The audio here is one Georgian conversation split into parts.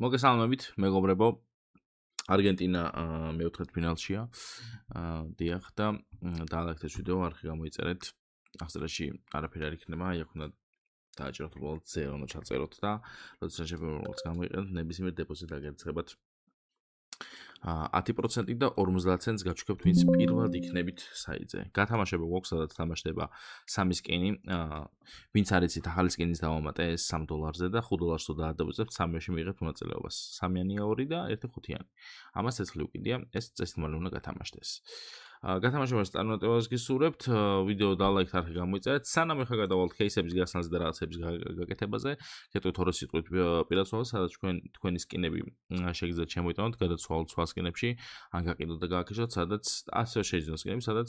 მოგესალმებით, მეგობრებო. არგენტინა მეოთხედფინალშია. დიახ და დაალექცეთ ვიდეო, არხი გამოიწერეთ. ახსნაში არაფერი არ იქნება, აი აქ უნდა დააჭეროთ უბრალოდ ზერო უნდა ჩაწეროთ და როდესაც შეფერმებს გამოიყენოთ, ნებისმიერ დეპოზიტს აგერცხებათ 10% და 50 ცენტს გაჩვენებთ, ვინც პირველად იქნებით საიტზე. გათამაშება გვაქვს, სადაც თამაშდება 3 სკინი, ვინც არ იცით ახალი სკინის დავამატე $3 და $5 თუ დაადეპოზიტებთ, 3-ში მიიღებთ მონაწილეობას. 3-იანი 2 და 1-5-იანი. ამას ცეცხლი უკიდია, ეს წესთმული უნდა გათამაშდეს. გათამაშებას წარმატებას გისურვებთ, ვიდეო დალაიქთ, არხი გამოიწერეთ. სანამ ეხლა გადავალთ кейსების გასვლაზე და რაღაცების გაკეთებაზე, გეტყვით 2 სიტყვით პირადსავალს, სადაც თქვენი სკინები შეგიძლიათ შემოიტანოთ, გადაცვალოთ სხვა სკინებში, ან გაკიდოთ და გააკეშოთ, სადაც ასევე შეიძლება სკინები, სადაც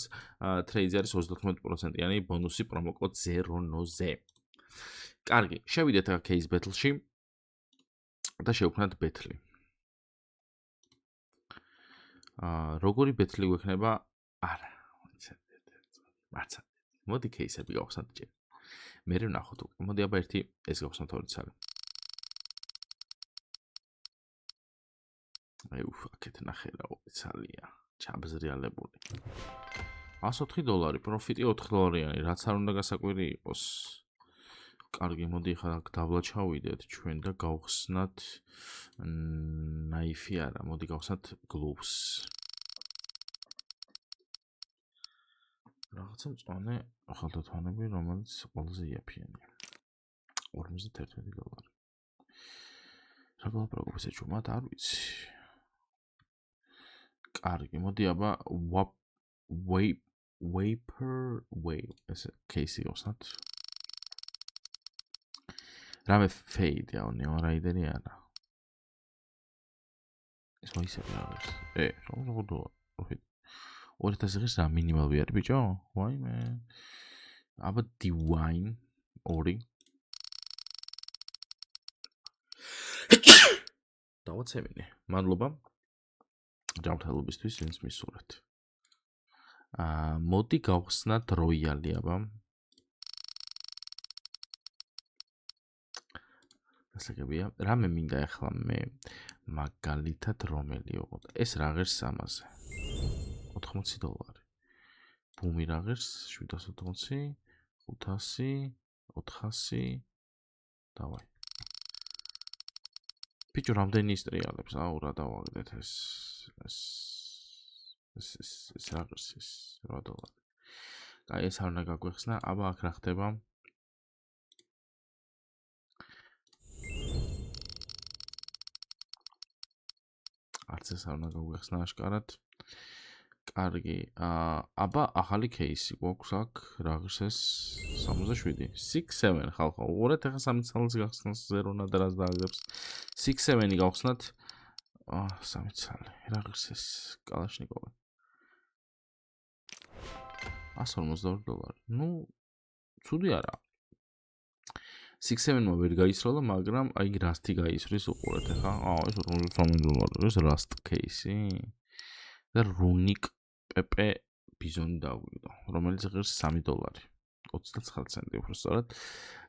ტრეიძი არის 99%-იანი ბონუსი პრომოკოდ ZERONOZE. კარგი, შევიდეთ ახლა кейს ბეთლში და შევქმნათ ბეთლი. როგორი ბეთლი გვექნება? არა, მარცა. მოდი кейსები გავხსნათ ჯერ. მე ვნახოთ უკვე. მოდი აბა ერთი ეს გავხსნათ 2 ცალი. აქეთ ნახე რა ცალია. ჩაბზრიალებული. $104 პროფიტი $4-იანი, რაც არ უნდა გასაკვირი იყოს. კარგი, მოდი ახლა აქ დაბლა ჩავიდეთ ჩვენ და გავხსნათ ნაიფი არა, მოდი გავხსნათ gloves. რაღაცა მწვანე ხალხათვანები, რომელიც ყველაზე იაფიანია. $51. რა გულაპარაკობს ეჭვმად, არ ვიცი. კარგი, მოდი აბა Vaporwave ეს кейსი გავხსნათ. რამე fade აუ Neon Rider-ი არა. ეს მოისები არის. რა 2000 ღირს რა მინიმალ ვიარი ბიჭო? ვაიმე. აბა Divine 2. დავაცემინე. მადლობა. ჯანმრთელობისთვის ვინც მისურვეთ. მოდი გავხსნათ Royal-ი აბა. ასაგებია. რამე მინდა ახლა მე მაგალითად რომელი ვიყოთ. ეს რა ღირს ამაზე? $80. ბუმი რა ღირს? 780, 500, 400. დავაი. ბიჭო, რამდენი ისტრიალებს? აუ, რა დავაგდეთ ეს რა ღირს ეს $8. კაი, ეს არ უნდა გაგვეხსნა. აბა აქ რა ხდება? არც ეს არ უნდა გაგვეხსნა აშკარად. კარგი, აბა ახალი кейსი გვაქვს აქ, რა ღირს ეს 67. 6-7 ხალხო, უყურეთ ახლა 3 ცალს გახსნას ზერონა და რას დააგებს. 6-7-ი გავხსნათ. 3 ცალი. რა ღირს ეს კალაშნიკოვი? $142. ნუ ცუდი არა. 6-7-მა ვერ გაისროლა, მაგრამ აი რასტი გაისრის უყურეთ ახლა. ეს $83. ეს რასტ кейსი. და რუნიკ პეპე ბიზონი დაგვიგდო, რომელიც ღირს $3. 29 ცენტი უფრო სწორად.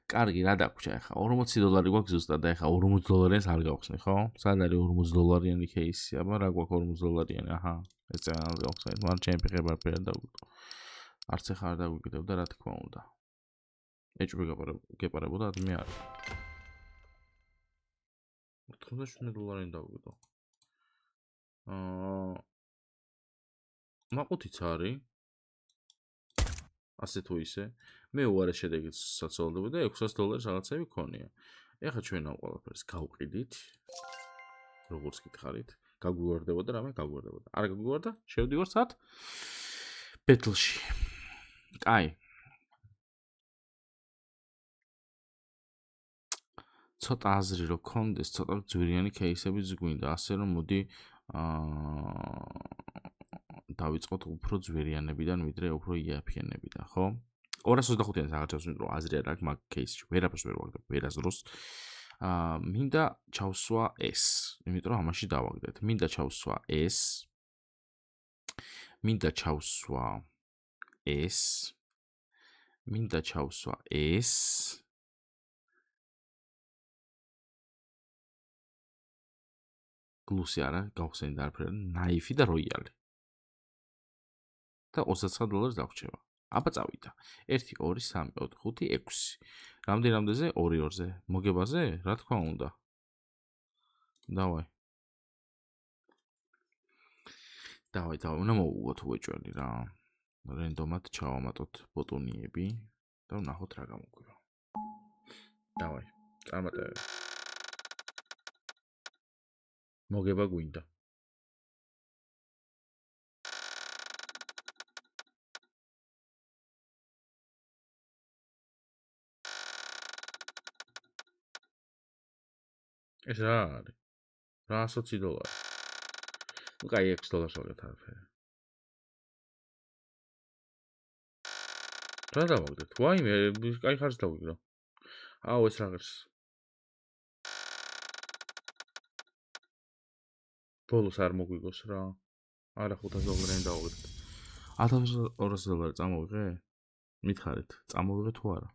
კარგი, რა დაგვრჩა ახლა? $40 გვაქვს ზუსტად და ახლა $40-იანს არ გავხსნი, ხო? სად არის $40-იანი кейსი? აბა რა გვაქვს $40-იანი? აჰა, ეს ძალიან გავხსნით, მაგრამ ჩემი ფეხება არ დაგვიგდო. არც ახლა არ დაგვიგდებდა, რა თქმა უნდა. ეჭვი გეპარებოდა მე არ. $97 დაგვიგდო. მაყუთიც არის. ასე თუ ისე. მე უარეს შედეგიც საცოლდება და $600 რაღაცები ქონია. ეხლა ჩვენ ამ ყველაფერს გავყიდით. როგორც გითხარით, გაგვივარდებოდა რამე გაგვივარდებოდა. არ გაგვივარდა? შევდივართ სად? ბეთლში. კაი. ცოტა აზრი რო გქონდეს, ცოტა ძვირიანი кейსებიც გვინდა, ასე რომ მოდი დავიწყოთ უფრო ძვირიანებიდან, ვიდრე უფრო იაფიანებიდან, ხო? 225-იანს აღარ ჩავსვით, რომ აზრი არ აქვს მაგ кейსში. ვერაფერს ვერ ვაგდებ, ვერაზროს. მინდა ჩავსვა ეს, იმიტომ რომ ამაში დავაგდეთ. მინდა ჩავსვა ეს. მინდა ჩავსვა ეს. მინდა ჩავსვა ეს. გლუსი არა, გავხსენით არაფერი, ნაიფი და როიალი. და $29 დაგვრჩება. აბა წავიდა. 1 2 3 4 5 6. რამდენზე? 2-2-ზე. მოგებაზე? რა თქმა უნდა. დავაი. უნდა მოვუგოთ უეჭველი რა. რენდომად ჩავამატოთ ბოტონიები და ვნახოთ რა გამოგვივა. დავაი. წარმატებები. მოგება გვინდა. ეს რა არის? რა $120. ну кай $6 ვაგეთ არაფერი. რა დავაგდეთ? ვაიმე, კაი ხარს დავიგრო. აუ ეს რაღაც. ბოლოს არ მოგვიგოს რა. არა $500 დავაგდეთ. $1200 წამოვიღე? მითხარით, წამოვიღე თუ არა?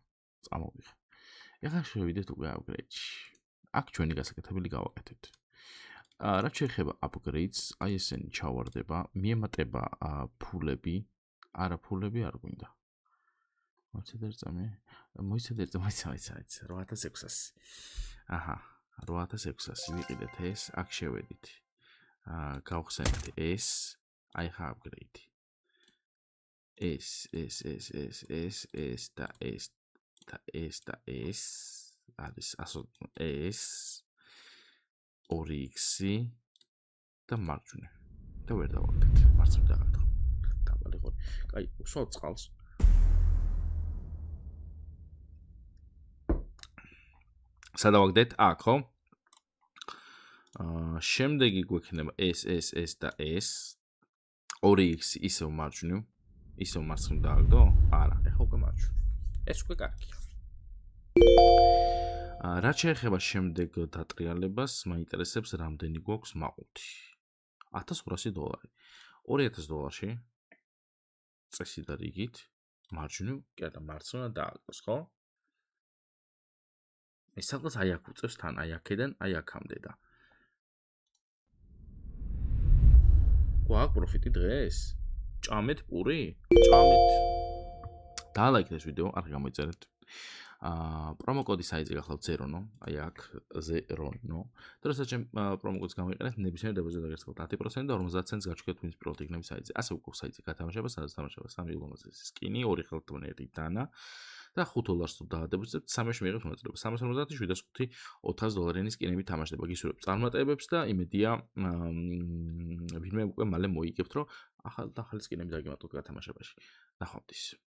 წამოვიღე. ეხლა შევიდეთ უკვე upgrade-ში. აქ ჩვენი გასაკეთებელი გავაკეთეთ. რაც შეეხება upgrades, აი ესენი ჩავარდება, მიემატება ფულები, არა ფულები არ გვინდა. მოიცადე 8600. აჰა, 8600 ვიყიდეთ ეს, აქ შევედით. გავხსენეთ ეს, აი ხა upgrade. ეს და ეს არის ეს 2x და მარჯვნე. და ვერ დავაგდეთ. მარცხნივ დაგატყო. დაბალი ხო. კაი, უსვავ წყალს. სადავაგდეთ? აქ ხო? შემდეგი გვექნება ეს და ეს 2x ისევ მარჯვნივ, ისევ მარცხნივ დააგდო? არა, ეხლა უკვე მარჯვნივ. ეს უკვე კარგია. რაც შეეხება შემდეგ დატრიალებას, მაინტერესებს რამდენი გვაქვს მაყუთი. $1200. $2000-ში წესი და რიგით მარჯვნივ, კი არა, მარცხნივ დააგდოს, ხო? ეს სადღაც აი აქ უწევს თან, აი აქედან, აი აქამდე და გვაქვს პროფიტი დღეს? ჭამეთ პური? ჭამეთ. დაალაიქეთ ეს ვიდეო, არ გამოიწერეთ. პრომოკოდი საიტზე გახლავთ ზერონო, აი აქ ზერონო. დროსაც ჩემ პრომოკოდს გამოიყენეთ, ნებისმიერ დებოზე დაგერცხავთ 10% და 50 ცენტს გაჩვენეთ ვინც პირველად იქნება საიტზე. ასე უკვე საიტზე გათამაშება, სადაც თამაშება 3 ულამაზესი სკინი, 2 ხელმძღვანელი დანა და $5 თუ დაადებოძებთ, 3-ში მიიღებთ მონაწილეობა. 350-705 $400 სკინები თამაშდება. გისურვებთ წარმატებებს და იმედია ვინმე უკვე მალე მოიგებთ, რომ ახალი სკინები დაგემატოთ გათამაშებაში. ნახვამდის.